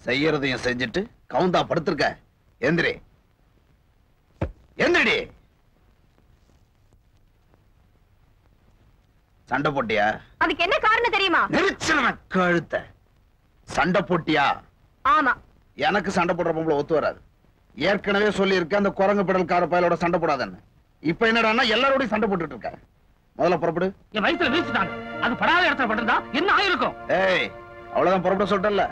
செய்யறதையும் செஞ்சுட்டு கவுந்தா படுத்திருக்க. எந்திரி எந்திரடி. சண்டை போட்டியா? அதுக்கு என்ன காரணம் தெரியுமா? நெரிச்சல் கழுத்த. சண்டை போட்டியா? ஆமா. எனக்கு சண்டை போடுற பொம்பளை ஒத்து வராது. ஏற்கனவே சொல்லி இருக்க அந்த குரங்கு பிடல்கார பயலோட சண்டை போடாதன்னு. இப்ப என்னடான்னா எல்லாரோடையும் சண்டை போட்டுட்டு இருக்க. முதல்ல புறப்படு. என் வயித்துல வீசிட்டாங்க. அது படாத இடத்துல பட்டிருந்தா என்ன ஆயிருக்கும்? ஏய், அவ்வளவுதான் புறப்பட சொல்லிட்டல.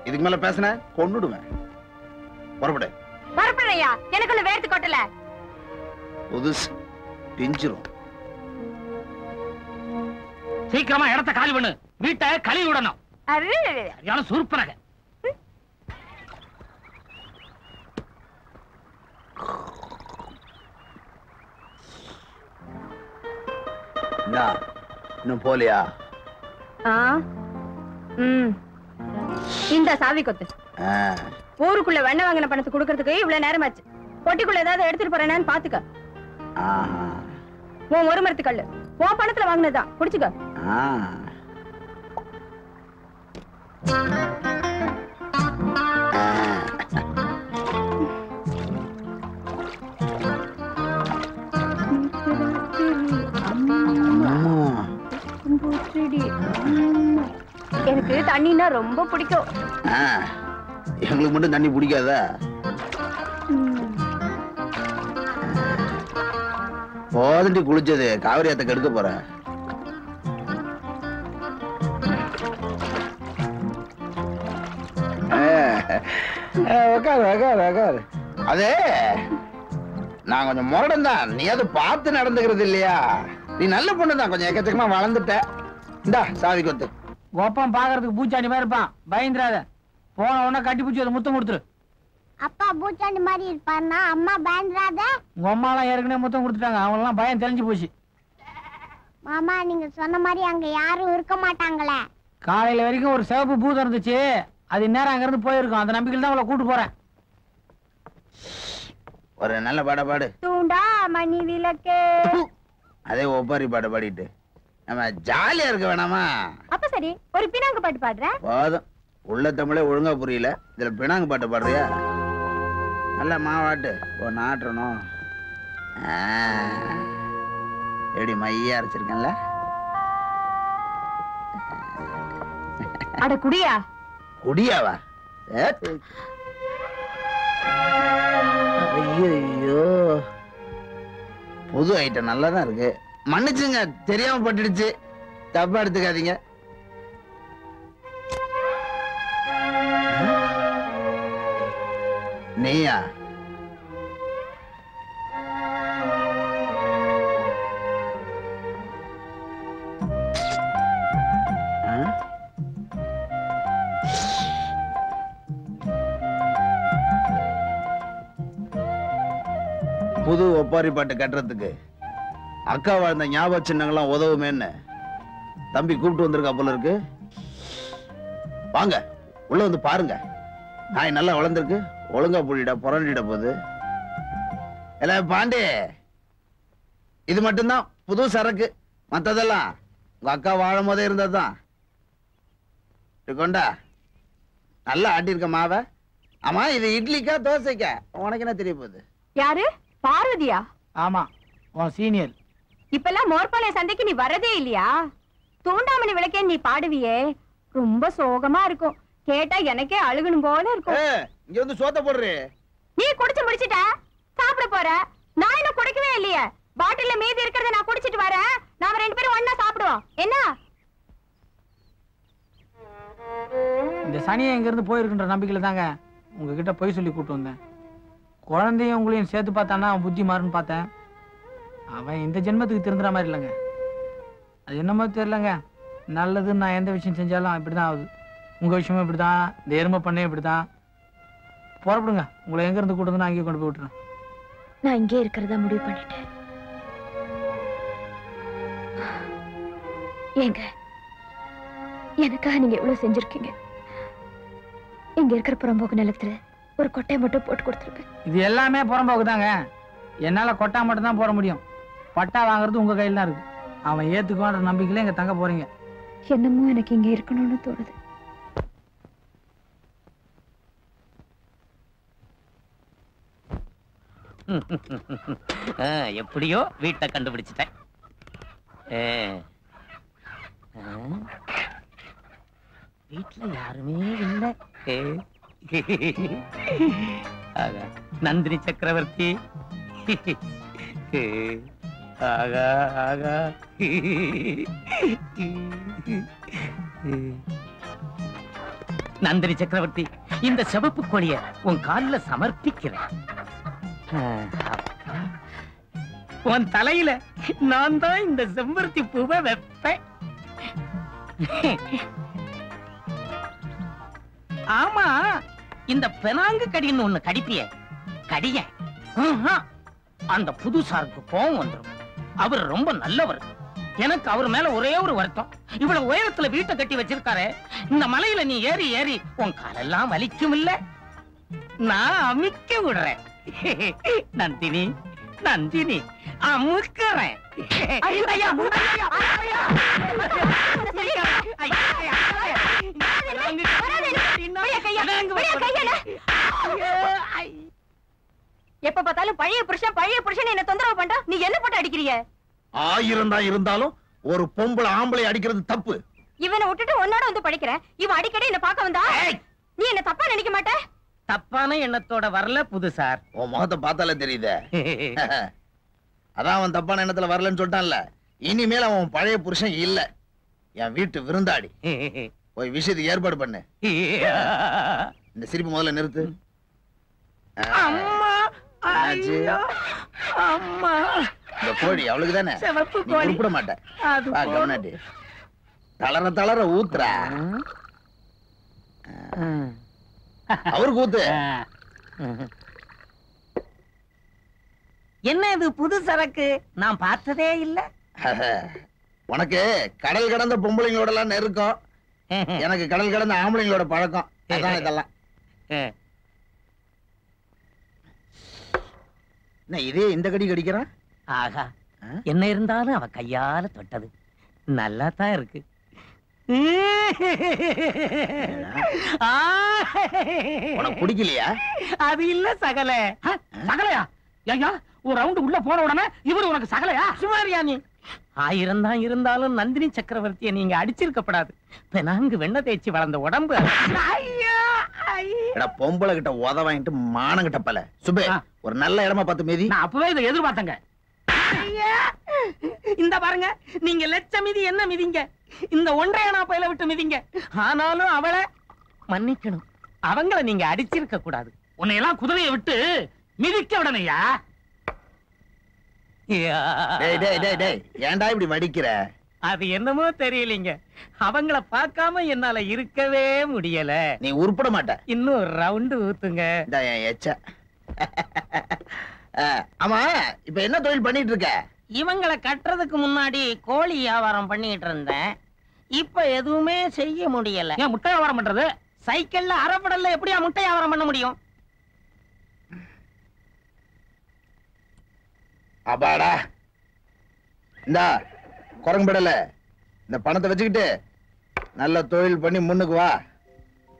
இதுக்கு மேல பேசின கொன்னுடுவேன். புறப்படு. புறப்படுறையா? எனக்குள்ள வேர்த்து கொட்டல. புதுசு பிஞ்சிரும். சீக்கிரமா இடத்த காலி பண்ணு. வீட்டை கழுவி விடணும். சரியான சூர்பனக. இன்னும் போலியா? இந்த சாவி கொத்து. ஊருக்குள்ள வெண்ணெய் வாங்கின பணத்தை கொடுக்கறதுக்கு இவ்வளவு நேரமாச்சு. பொட்டிக்குள்ள ஏதாவது எடுத்துட்டு போறேன்னு பாத்துக்க. உன் ஒரு மரத்து கல்லு உன் பணத்துல வாங்கினதுதான். குடிச்சுக்க. எனக்கு தண்ணினா ரொம்ப பிடிக்கும். எங்களுக்கு மட்டும் தண்ணி பிடிக்காத? போதண்டி குளிச்சது. காவிரி ஆத்த கெடுக்க போற. அதே நான் கொஞ்சம் முரடன் தான். நீ அது பார்த்து நடந்துக்கிறது இல்லையா? நீ நல்ல பொண்ணுதான். கொஞ்சம் எக்கச்சக்கமா வளர்ந்துட்ட. இந்தா சாவி கொத்து. கோப்பம் பாக்குறதுக்கு பூச்சாண்டி மாதிரி இருப்பான். பயந்துராத. போன உடனே கட்டி பூச்சி அதை முத்தம் கொடுத்துரு. அப்பா பூச்சாண்டி மாதிரி இருப்பான்னா அம்மா பயந்துராத. உங்க அம்மா எல்லாம் ஏற்கனவே முத்தம் கொடுத்துட்டாங்க. அவங்க எல்லாம் பயம் தெரிஞ்சு போச்சு. மாமா நீங்க சொன்ன மாதிரி அங்க யாரும் இருக்க மாட்டாங்களே. காலையில வரைக்கும் ஒரு சிவப்பு பூதம் இருந்துச்சு. அது நேரம் அங்க இருந்து போயிருக்கும். அந்த நம்பிக்கையில் தான் அவளை கூட்டு போறேன். ஒரு நல்ல பாட பாடு. தூண்டா மணி விளக்கே. அதே ஒப்பாரி பாட பாடிட்டு நம்ம ஜாலியா இருக்க வேணாமா? அப்ப சரி, ஒரு பினாங்கு பாட்டு பாடுறேன். போதும். உள்ள தமிழே ஒழுங்கா புரியல. இதுல பினாங்கு பாட்டு பாடுறியா? நல்ல மாவாட்டு ஓ நாட்டணும். எப்படி மையா அரைச்சிருக்கேன்ல? அட குடியா. குடியாவா? ஐயோ, புது ஐட்டம் நல்லாதான் இருக்கு. மன்னிச்சுங்க, தெரியாம பட்டுடுச்சு. தப்பா எடுத்துக்காதீங்க. நீயா? புது ஒப்பாரி பாட்டு கட்டுறதுக்கு அக்கா வாழ்ந்த ஞாபக சின்னங்கள்லாம் உதவுமேன்னு தம்பி கூப்பிட்டு வந்திருக்கா போல இருக்கு. வாங்க உள்ள வந்து பாருங்க. நாய் நல்லா வளர்ந்துருக்கு. ஒழுங்கா புள்ளிட புரண்டிட போகுது. எல்லாம் பாண்டே, இது மட்டும்தான் புது சரக்கு. மத்ததெல்லாம் உங்க அக்கா வாழும் போதே இருந்ததுதான். கொண்டா நல்லா ஆட்டிருக்க மாவ. ஆமா, இது இட்லிக்கா தோசைக்கா? உனக்கு என்ன தெரிய போகுது? யாரு? பார்வதியா? ஆமா, உன் சீனியர். இப்பெல்லாம் மோர்பாளைய சந்தைக்கு நீ வரதே இல்லையா? தூண்டாமணி விளக்கே நீ பாடுவியே, ரொம்ப சோகமா இருக்கும். கேட்டா எனக்கே அழுகணும் போல இருக்கும். இங்க வந்து சோத்த போடுறே. நீ குடிச்சு முடிச்சிட்ட, சாப்பிட போற. நான் இன்னும் குடிக்கவே இல்லையே. பாட்டில்ல மீதி இருக்கிறத நான் குடிச்சிட்டு வரேன். நாம ரெண்டு பேரும் ஒண்ணா சாப்பிடுவோம். என்ன? இந்த சனியை எங்க இருந்து போயிருக்குன்ற நம்பிக்கையில தாங்க உங்ககிட்ட போய் சொல்லி கூட்டு வந்தேன். குழந்தையும் உங்களையும் சேர்த்து பார்த்தானா அவன் புத்தி மாறுன்னு பார்த்தேன். அவன் இந்த ஜென்மத்துக்கு திருந்துற மாதிரி இல்லைங்க. அது என்னமோ தெரியலங்க. நல்லதுன்னு நான் எந்த விஷயம் செஞ்சாலும் இப்படிதான் ஆகுது. உங்க விஷயமும் இப்படிதான், இந்த எருமை பண்ணே இப்படிதான். புறப்படுங்க. உங்களை எங்க இருந்து கூட்டு வந்து நான் அங்கேயே கொண்டு போய் விட்டுறேன். நான் இங்கே இருக்கிறதா முடிவு பண்ணிட்டேன். ஏங்க, எனக்காக நீங்க எவ்வளவு செஞ்சிருக்கீங்க. இங்க இருக்கிற புறம்போக்கு நிலத்துல ஒரு கொட்டையை மட்டும் போட்டு கொடுத்துருக்கேன். இது எல்லாமே புறம்போக்கு தாங்க. என்னால கொட்டா மட்டும் தான் போட முடியும். பட்டா வாங்குறது உங்க கையில் தான் இருக்கு. அவன் ஏத்துக்குவான்ற நம்பிக்கையில எங்க தங்க போறீங்க. என்னமோ எனக்கு இங்க இருக்கணும்னு தோணுது. எப்படியோ வீட்டை கண்டுபிடிச்சிட்டேன். வீட்டுல யாருமே இல்லை. நந்தினி சக்கரவர்த்தி. ஆகா ஆகா. நந்தினி சக்கரவர்த்தி, இந்த சிவப்பு கொடிய உன் காலில் சமர்ப்பிக்கிறேன். உன் தலையில நான் தான் இந்த செம்பருத்தி பூவை வைப்பேன். ஆமா, இந்த பெனாங்கு கடின்னு ஒண்ணு கடிப்பிய கடிய. அந்த புதுசாருக்கு கோவம் வந்துடும். அவர் ரொம்ப நல்லவர். எனக்கு அவர் மேல ஒரே ஒரு வருத்தம், இவ்வளவு உயரத்துல வீட்டை கட்டி வச்சிருக்காரு. இந்த மலையில நீ ஏறி ஏறி உன் காலெல்லாம் வலிக்கும் இல்ல, நான் அமிக்க விடுறேன். நந்தினி நந்தினி, அமுக்கிறேன். எப்ப பார்த்தாலும் பழைய புருஷன் என்ன தொந்தரவு பண்ற. நீ என்ன போட்டு அடிக்கிறீங்க? 1000 தான் இருந்தாலும் ஒரு பொம்பளை ஆம்பளை அடிக்கிறது தப்பு. இவனை விட்டுட்டு உன்னோட வந்து படிக்கிறேன். இவன் அடிக்கடி என்ன பார்க்க வந்தா நீ என்ன தப்பா நினைக்க மாட்ட? தப்பான எண்ணத்தோட வரல புதுசார். உன் முகத்தை பார்த்தாலே தெரியுதே. அதான் அவன் தப்பான எண்ணத்துல வரலன்னு சொல்லிட்டான்ல. இனிமேல் அவன் பழைய புருஷன் இல்ல, என் வீட்டு விருந்தாடி. போய் விஷயத்துக்கு ஏற்பாடு பண்ணு. இந்த சிரிப்பு முதல்ல நிறுத்து. அம்மா, அம்மா. இந்த கோழி அவளுக்கு தானே, நீ உருப்பிட மாட்டேன். கவனாட்டி தளர தளர ஊத்துறா. அவருக்கு ஊத்து. என்ன இது புது சரக்கு? நான் பார்த்ததே இல்ல. உனக்கு கடல் கடந்த பொம்பளைங்களோட எல்லாம் நெருக்கம், எனக்கு கடல் கடந்த ஆம்பளைங்களோட பழக்கம். அதான் இதெல்லாம். இதே இந்த கடி கடிக்கிறான். ஆகா, என்ன இருந்தாலும் அவ கையால தொட்டது நல்லா தான் இருக்கு. உனக்கு பிடிக்கலையா? அது இல்ல சகல. சகலையா? ஐயா, ஒரு ரவுண்டு உள்ள போன உடனே இவரு உனக்கு சகலையா? சுமாரியா நீ? 1000 தான் இருந்தாலும் நந்தினி சக்கரவர்த்தியை நீங்க அடிச்சிருக்கப்படாது. பெனாங்கு வெண்ணெய் தேய்ச்சி வளர்ந்த உடம்பு. பொம்பளை கிட்ட உத வாங்கிட்டு மானம் கிட்ட பல சுபே, ஒரு நல்ல இடமா பார்த்து மீதி. நான் அப்பவே இதை எதிர்பார்த்தங்க. இந்த பாருங்க, நீங்க லட்சம் மிதி என்ன மிதிங்க, இந்த ஒன்றையனா பயில விட்டு மிதிங்க. ஆனாலும் அவளை மன்னிக்கணும், அவங்கள நீங்க அடிச்சிருக்க கூடாது. உன்னையெல்லாம் குதிரையை விட்டு மிதிக்க விடணையா? ஏன்டா இப்படி வடிக்கிற? அது என்னமோ தெரியலீங்க, அவங்கள பார்க்காம என்னால இருக்கவே முடியல. நீ உருப்பட மாட்ட. இன்னும் ரவுண்டு ஊத்துங்க. ஆமா, இப்ப என்ன தொழில் பண்ணிட்டு இருக்க? இவங்களை கட்டுறதுக்கு முன்னாடி கோழி வியாபாரம் பண்ணிட்டு இருந்தேன். இப்ப எதுவுமே செய்ய முடியல. ஏன் முட்டை வியாபாரம் பண்றது? சைக்கிள்ல அரைப்படல எப்படியா முட்டை வியாபாரம் பண்ண முடியும்? அப்பாடா, இந்த குரங்குபடல, இந்த பணத்தை வச்சுக்கிட்டு நல்ல தொழில் பண்ணி முன்னுக்கு வா.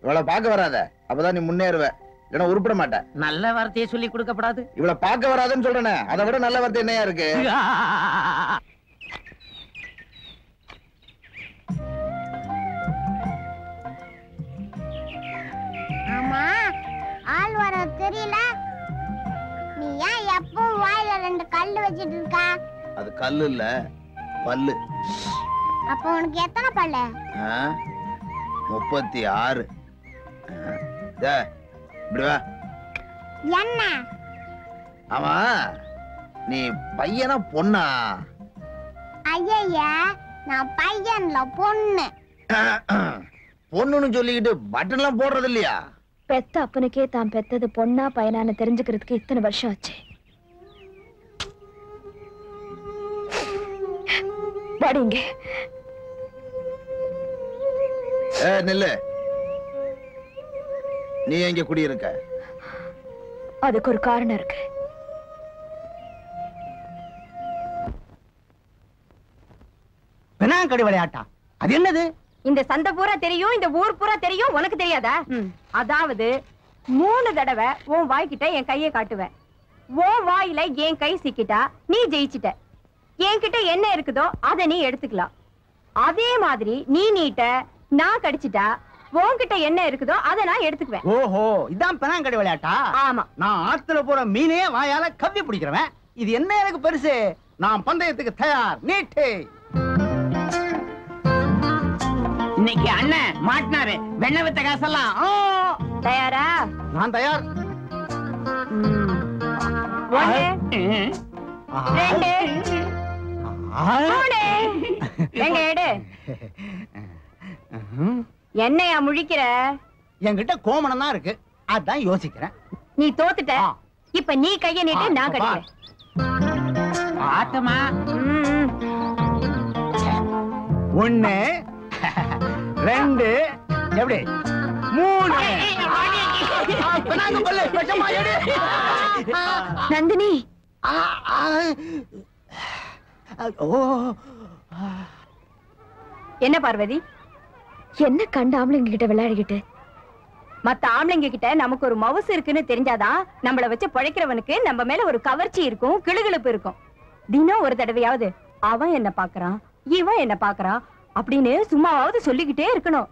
இவ்வளவு பார்க்க வராத, அப்பதான் நீ முன்னேறுவ. இல்லைன்னா உருப்பிட மாட்ட. நல்ல வார்த்தையை சொல்லி கொடுக்கப்படாது. இவ்வளவு பார்க்க வராதுன்னு சொல்றேனே, அதை விட நல்ல வார்த்தை என்னையா இருக்கு? ஆமா, ஆள் வர தெரியல. நீ ஏன் எப்பவும் வாயில 2 கல்லு வச்சிட்டு இருக்க? அது கல்லு இல்ல, பல்லு. அப்ப உனக்கு எத்தனை பல்லு? 36. இப்படி வா. என்ன? ஆமா, நீ பையனா பொண்ணா? ஐயா, நான் பையன்ல பொண்ணு. பொண்ணுன்னு சொல்லிக்கிட்டு பட்டன் எல்லாம் போடுறது இல்லையா? பெத்த அப்பனுக்கே தான் பெத்தது பொண்ணா பையனான்னு தெரிஞ்சுக்கிறதுக்கு இத்தனை வருஷம் ஆச்சு. வாடிங்க. நெல்லு, நீ எங்க குடியிருக்க? அதுக்கு ஒரு காரணம் இருக்கு. பெனாங்கடி விளையாட்டா? அது என்னது? இந்த சந்தை பூரா தெரியும், இந்த ஊர் பூரா தெரியும், உனக்கு தெரியாதா? அதாவது 3 தடவை உன் வாய்க்கிட்ட என் கையை காட்டுவேன். உன் வாயில என் கை சிக்கிட்டா நீ ஜெயிச்சிட்ட. என்கிட்ட என்ன இருக்குதோ அதை நீ எடுத்துக்கலாம். அதே மாதிரி நீ நீட்ட நான் கடிச்சிட்டா உன்கிட்ட என்ன இருக்குதோ அதை நான் எடுத்துக்குவேன். ஓஹோ, இதான் பெனாங்கடி விளையாட்டா? ஆமா. நான் ஆத்துல போற மீனே வாயால கவ்வி பிடிக்கிறவன். இது என்ன எனக்கு பெருசு? நான் பந்தயத்துக்கு தயார். நீட்டு. இன்னைக்கு அண்ணன் மாட்டினாரு. வெண்ணெய் வித்த காசெல்லாம். தயாரா? நான் தயார். 1 2 3 எங்க எடு. என்னையா முழிக்கிற? என்கிட்ட கோமணம் தான் இருக்கு, அதான் யோசிக்கிறேன். நீ தோத்துட்ட. இப்ப நீ கைய நீட்டு, நான் கடிக்கிறேன். ஆட்டமா? 1 2 எப்படி 3. நந்தினி, என்ன பார்வதி? என்ன கண்ட ஆம்பளைங்க கிட்ட விளையாடிக்கிட்டு? மத்த ஆம்பளைங்க கிட்ட நமக்கு ஒரு மவுசு இருக்குன்னு தெரிஞ்சாதான் நம்மள வச்சு பழைக்கிறவனுக்கு நம்ம மேல ஒரு கவர்ச்சி இருக்கும், கிளுகிளுப்பு இருக்கும். தினம் ஒரு தடவையாவது அவன் என்ன பாக்குறான், இவன் என்ன பாக்குறான் அப்படின்னு சும்மாவாவது சொல்லிக்கிட்டே இருக்கணும்.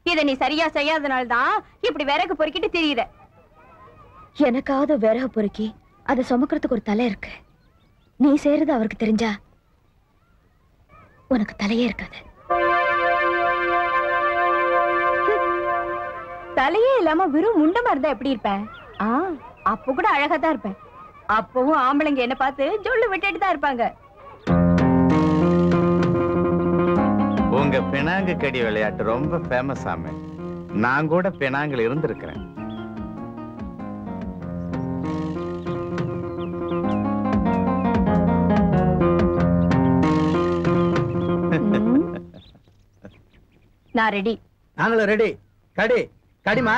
இத நீ சரியா செய்யாதனால்தான் இப்படி விறகு பொறுக்கிட்டு தெரியுற. எனக்காவது விறகு பொறுக்கி அதை சுமக்கிறதுக்கு ஒரு தலை இருக்கு. நீ செய்யறது அவருக்கு தெரிஞ்சா உனக்கு தலையே இருக்காது. தலையே இல்லாம வெறும் முண்டமா இருந்தா எப்படி இருப்பேன்? அப்ப கூட அழகா தான் இருப்பேன். அப்பவும் ஆம்பளைங்க என்ன பார்த்து ஜொல்லு விட்டுட்டு தான் இருப்பாங்க. உங்க பினாங்கு கடி விளையாட்டு ரொம்ப ஃபேமஸ் ஆமே. நான் கூட பினாங்கில் இருந்திருக்கிறேன். நான் ரெடி. நாங்களும் ரெடி. கடி கடிமா.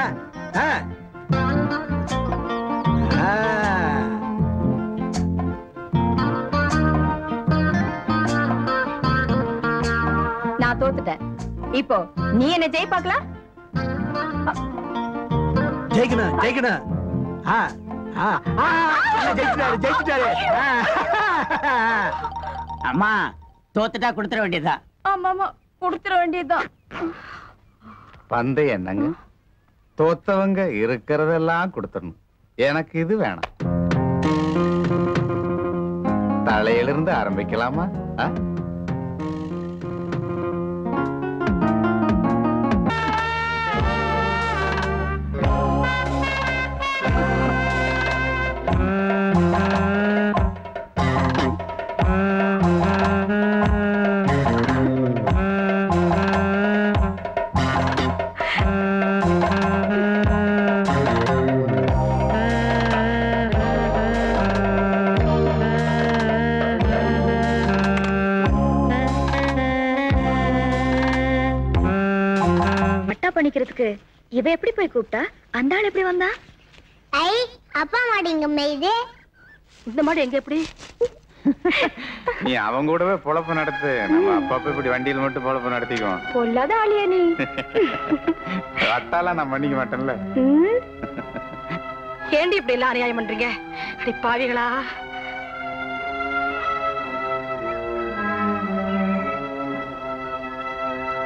நான் தோத்துட்டேன். இப்போ நீ என்ன ஜெய் பார்க்கலாம். ஜெயிக்கணும் ஜெயிக்கணும். ஜெயிச்சிட்டாரு. அம்மா தோத்துட்டா கொடுத்துட வேண்டியதா? ஆமாமா, கொடுத்துட வேண்டியதுதான். பந்தயம் என்னங்க, தோத்தவங்க இருக்கிறதெல்லாம் கொடுத்துடணும். எனக்கு இது வேணாம். தலையிலிருந்து ஆரம்பிக்கலாமா? பண்ணிக்கிறதுக்கு இவ எப்படி போய் கூப்பிட்டா? அந்த ஆள் எப்படி வந்தா? ஐ, அப்பா மாடிங்க மேய்து. இந்த மாடு எங்க எப்படி? நீ அவங்க கூடவே பொழப்பு நடத்து. நம்ம அப்பப்ப இப்படி வண்டியில் மட்டும் பொழப்பு நடத்திக்குவோம். பொல்லாத ஆளியா நீ? அட்டாலாம் நான் பண்ணிக்க மாட்டேன்ல. ஏண்டி இப்படி எல்லாம் அநியாயம் பண்றீங்க? பாவிகளா!